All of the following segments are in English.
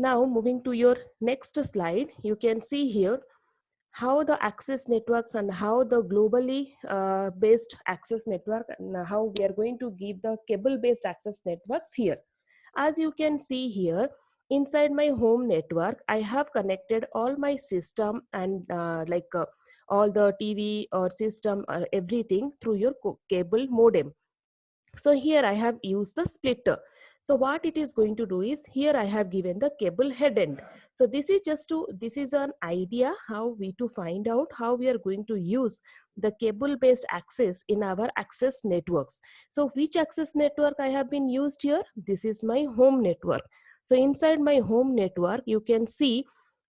Now moving to your next slide, you can see here how the access networks and how the globally based access network and how we are going to give the cable based access networks here. As you can see here, inside my home network, I have connected all my system and all the TV or system or everything through your cable modem. So here I have used the splitter. So what it is going to do is, here I have given the cable head end. So this is an idea how we to find out how we are going to use the cable based access in our access networks. So which access network I have been used here? This is my home network. So inside my home network, you can see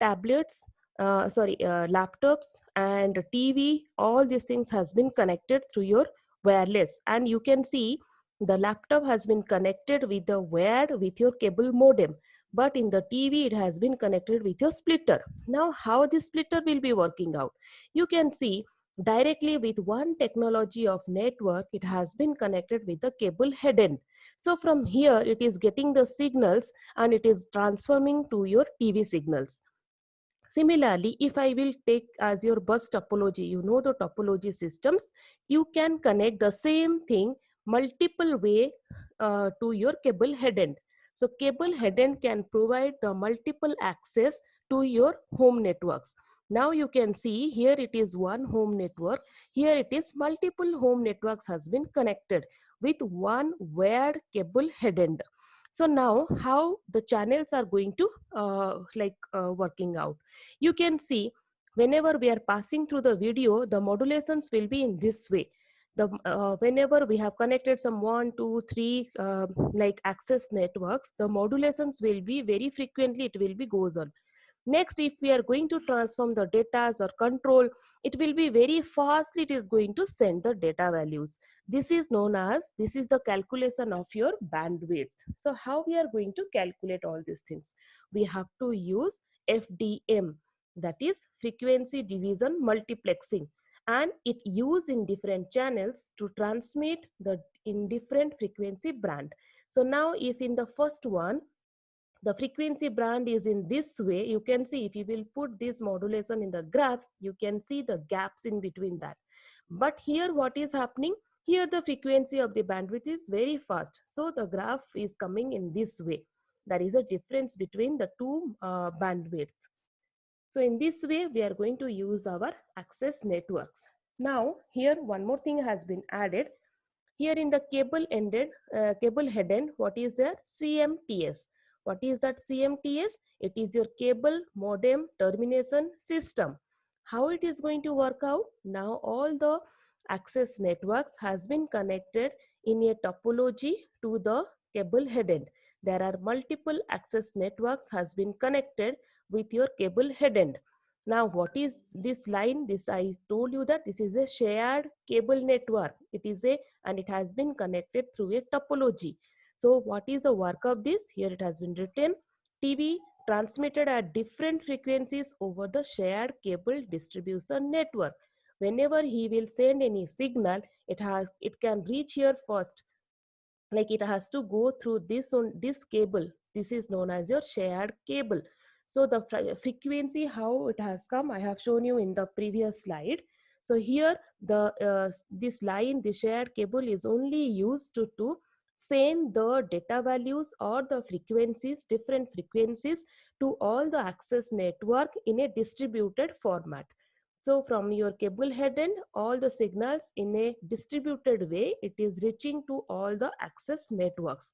tablets, laptops and TV, all these things has been connected through your wireless, and you can see the laptop has been connected with the wired with your cable modem, but in the TV it has been connected with your splitter. Now how this splitter will be working out? You can see directly with one technology of network, it has been connected with the cable head end. So from here it is getting the signals and it is transforming to your TV signals. Similarly, if I will take as your bus topology, you know the topology systems, you can connect the same thing multiple way to your cable head end. So cable head end can provide the multiple access to your home networks. Now you can see here it is one home network, here it is multiple home networks has been connected with one wired cable head end. So now how the channels are going to working out? You can see whenever we are passing through the video, the modulations will be in this way. Whenever we have connected some 1 2 3 like access networks, the modulations will be very frequently, it will be goes on. Next, if we are going to transform the data or control, it will be very fast, it is going to send the data values. This is known as, this is the calculation of your bandwidth. So how we are going to calculate all these things? We have to use FDM, that is frequency division multiplexing, and it used in different channels to transmit the in different frequency band. So now if in the first one the frequency band is in this way, you can see if you will put this modulation in the graph, you can see the gaps in between that. But here what is happening? Here the frequency of the bandwidth is very fast. So the graph is coming in this way. There is a difference between the two bandwidths. So in this way, we are going to use our access networks. Now here one more thing has been added. Here in the cable head end, what is there? CMTS. What is that CMTS? It is your cable modem termination system. How it is going to work out? Now all the access networks has been connected in a topology to the cable head end. There are multiple access networks has been connected with your cable head end. Now what is this line? This I told you that this is a shared cable network. It is a, and it has been connected through a topology. So what is the work of this? Here it has been written, TV transmitted at different frequencies over the shared cable distribution network. Whenever he will send any signal, it can reach here first, like it has to go through this cable. This is known as your shared cable. So the frequency how it has come, I have shown you in the previous slide. So here the this line, the shared cable is only used to send the data values or the frequencies, different frequencies, to all the access network in a distributed format. So from your cable head end, all the signals in a distributed way, it is reaching to all the access networks.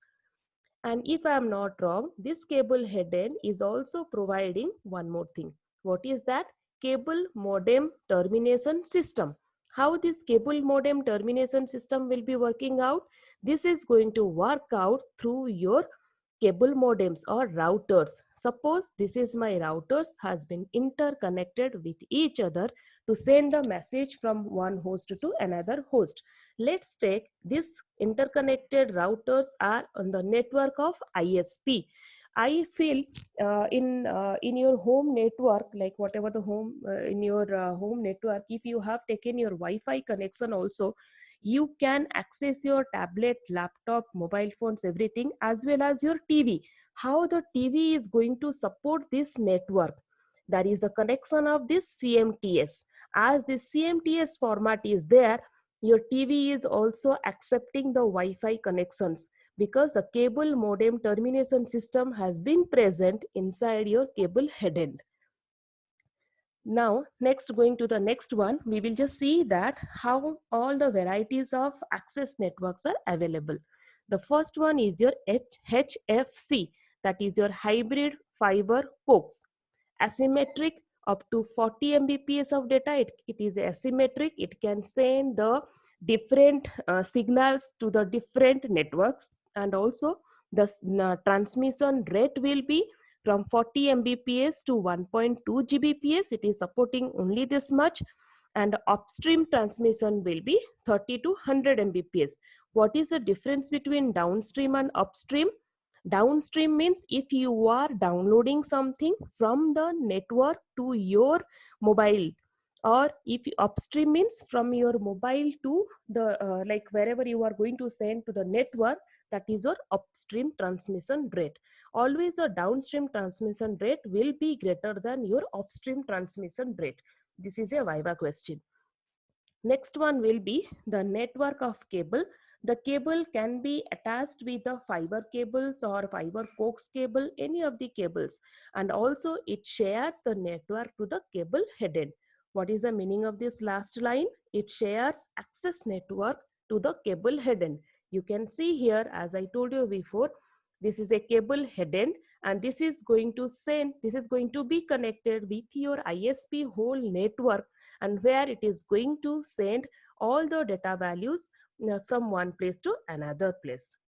And if I am not wrong, this cable head end is also providing one more thing. What is that? Cable modem termination system. How this cable modem termination system will be working out? This is going to work out through your cable modems or routers. Suppose this is my routers has been interconnected with each other to send the message from one host to another host. Let's take this interconnected routers are on the network of ISP. I feel in your home network, like whatever the home in your home network, if you have taken your Wi-Fi connection also, you can access your tablet, laptop, mobile phones, everything, as well as your TV. how the TV is going to support this network. That is the connection of this CMTS. As the CMTS format is there, your TV is also accepting the Wi-Fi connections, because the cable modem termination system has been present inside your cable head end. Now, next, going to the next one, we will just see that how all the varieties of access networks are available. The first one is your HFC, that is your hybrid fiber coax. Asymmetric, up to 40 Mbps of data. It is asymmetric. It can send the different signals to the different networks, and also the transmission rate will be from 40 Mbps to 1.2 Gbps. It is supporting only this much. And upstream transmission will be 30 to 100 Mbps. What is the difference between downstream and upstream? Downstream means if you are downloading something from the network to your mobile, or if upstream means from your mobile to the like wherever you are going to send to the network, that is your upstream transmission rate. Always the downstream transmission rate will be greater than your upstream transmission rate. This is a Viva question. Next one will be the network of cable. The cable can be attached with the fiber cables or fiber coax cable, any of the cables, and also it shares the network to the cable head end. What is the meaning of this last line? It shares access network to the cable head end. You can see here, as I told you before, this is a cable head end, and this is going to be connected with your ISP whole network, and where it is going to send all the data values from one place to another place.